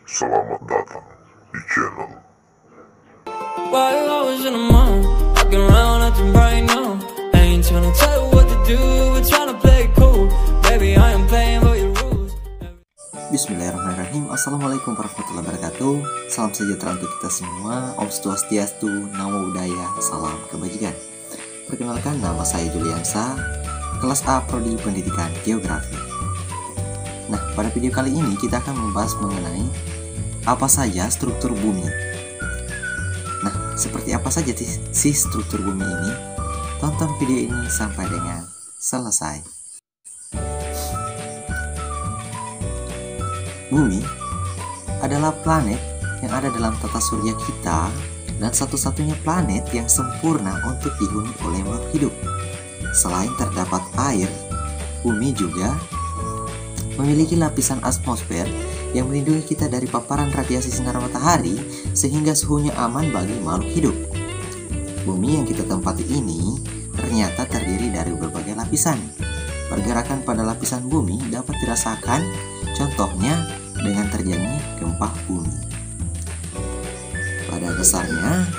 Selamat datang di channel. While I was in the mall, walking around acting bright now. I ain't tryna tell you what to do, we're tryna play it cool. Baby, I am playing by your rules. Bismillahirrahmanirrahim. Assalamualaikum warahmatullahi wabarakatuh. Salam sejahtera untuk kita semua. Om Swastiastu, Namo Buddhaya, salam kebajikan. Perkenalkan, nama saya Juliansa, kelas A Prodi Pendidikan Geografi. Nah, pada video kali ini kita akan membahas mengenai apa saja struktur bumi. Nah, seperti apa saja sih struktur bumi ini? Tonton video ini sampai dengan selesai. Bumi adalah planet yang ada dalam tata surya kita dan satu-satunya planet yang sempurna untuk dihuni oleh makhluk hidup. Selain terdapat air, bumi juga memiliki lapisan atmosfer yang melindungi kita dari paparan radiasi sinar matahari sehingga suhunya aman bagi makhluk hidup. Bumi yang kita tempati ini ternyata terdiri dari berbagai lapisan. Pergerakan pada lapisan bumi dapat dirasakan, contohnya dengan terjadinya gempa bumi. Pada dasarnya,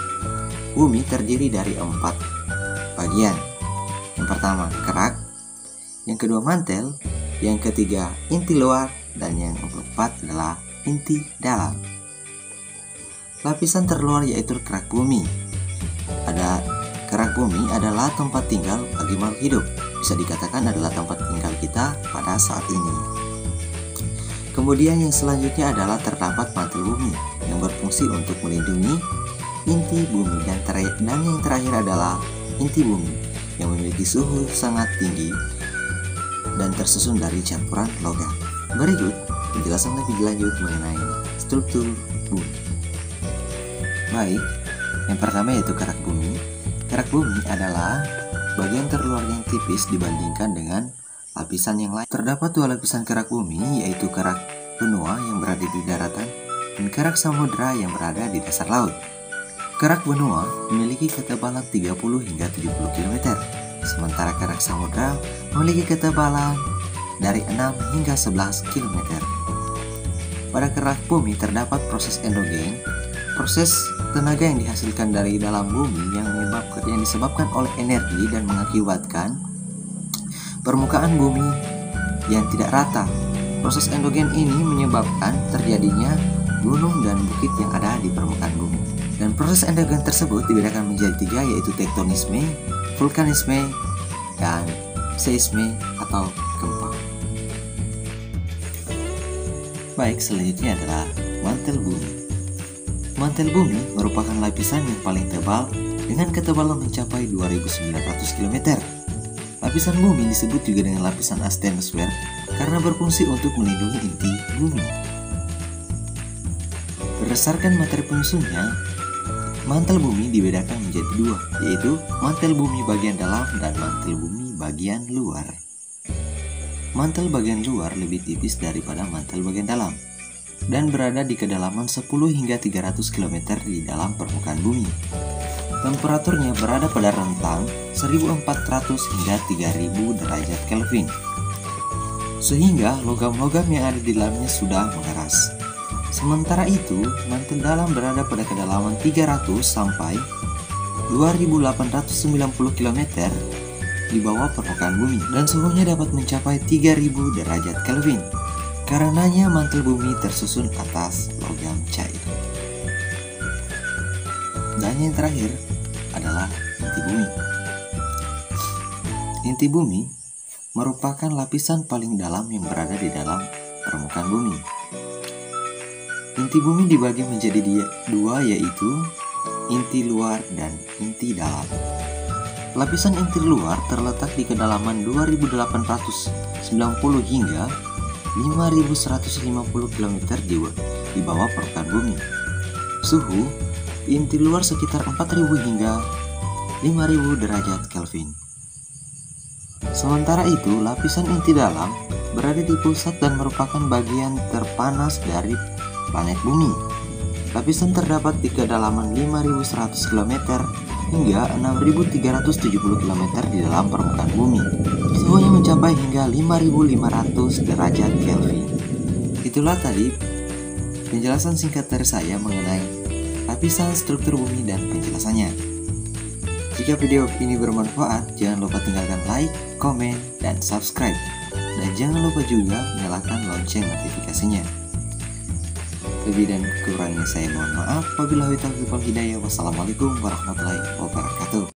bumi terdiri dari 4 bagian. Yang pertama kerak, yang kedua mantel, yang ketiga inti luar, dan yang keempat adalah inti dalam. Lapisan terluar yaitu kerak bumi. Kerak bumi adalah tempat tinggal bagi makhluk hidup. Bisa dikatakan adalah tempat tinggal kita pada saat ini. Kemudian yang selanjutnya adalah terdapat mantel bumi yang berfungsi untuk melindungi inti bumi, dan yang terakhir adalah inti bumi yang memiliki suhu sangat tinggi dan tersusun dari campuran logam. Berikut penjelasan lebih lanjut mengenai struktur bumi. Baik, yang pertama yaitu kerak bumi. Kerak bumi adalah bagian terluar yang tipis dibandingkan dengan lapisan yang lain. Terdapat 2 lapisan kerak bumi, yaitu kerak benua yang berada di daratan dan kerak samudra yang berada di dasar laut. Kerak benua memiliki ketebalan 30 hingga 70 km. Sementara kerak samudra memiliki ketebalan dari 6 hingga 11 km. Pada kerak bumi terdapat proses endogen, proses tenaga yang dihasilkan dari dalam bumi yang disebabkan oleh energi dan mengakibatkan permukaan bumi yang tidak rata. Proses endogen ini menyebabkan terjadinya gunung dan bukit yang ada di permukaan bumi. Dan proses endogen tersebut dibedakan menjadi 3, yaitu tektonisme, vulkanisme, dan seisme atau gempa. Baik, selanjutnya adalah mantel bumi. Mantel bumi merupakan lapisan yang paling tebal dengan ketebalan mencapai 2900 km. Lapisan bumi disebut juga dengan lapisan asthenosfer karena berfungsi untuk melindungi inti bumi. Berdasarkan materi penyusunnya, mantel bumi dibedakan menjadi 2, yaitu mantel bumi bagian dalam dan mantel bumi bagian luar. Mantel bagian luar lebih tipis daripada mantel bagian dalam dan berada di kedalaman 10 hingga 300 km di dalam permukaan bumi. Temperaturnya berada pada rentang 1400 hingga 3000 derajat Kelvin, sehingga logam-logam yang ada di dalamnya sudah mengeras. Sementara itu, mantel dalam berada pada kedalaman 300 sampai 2890 km di bawah permukaan bumi dan suhunya dapat mencapai 3000 derajat Kelvin. Karenanya mantel bumi tersusun atas logam cair. Dan yang terakhir adalah inti bumi. Inti bumi merupakan lapisan paling dalam yang berada di dalam permukaan bumi. Inti bumi dibagi menjadi 2, yaitu inti luar dan inti dalam. Lapisan inti luar terletak di kedalaman 2890 hingga 5150 km di bawah permukaan bumi. Suhu inti luar sekitar 4000 hingga 5000 derajat Kelvin. Sementara itu, lapisan inti dalam berada di pusat dan merupakan bagian terpanas dari planet bumi. Lapisan terdapat di kedalaman 5100 km hingga 6370 km di dalam permukaan bumi. Suhunya mencapai hingga 5500 derajat Kelvin. Itulah tadi penjelasan singkat dari saya mengenai lapisan struktur bumi dan penjelasannya. Jika video ini bermanfaat, jangan lupa tinggalkan like, komen, dan subscribe. Dan jangan lupa juga nyalakan lonceng notifikasinya. Lebih dan kurangnya saya mohon maaf. Wabillahi taufiq wal hidayah. Wassalamualaikum warahmatullahi wabarakatuh.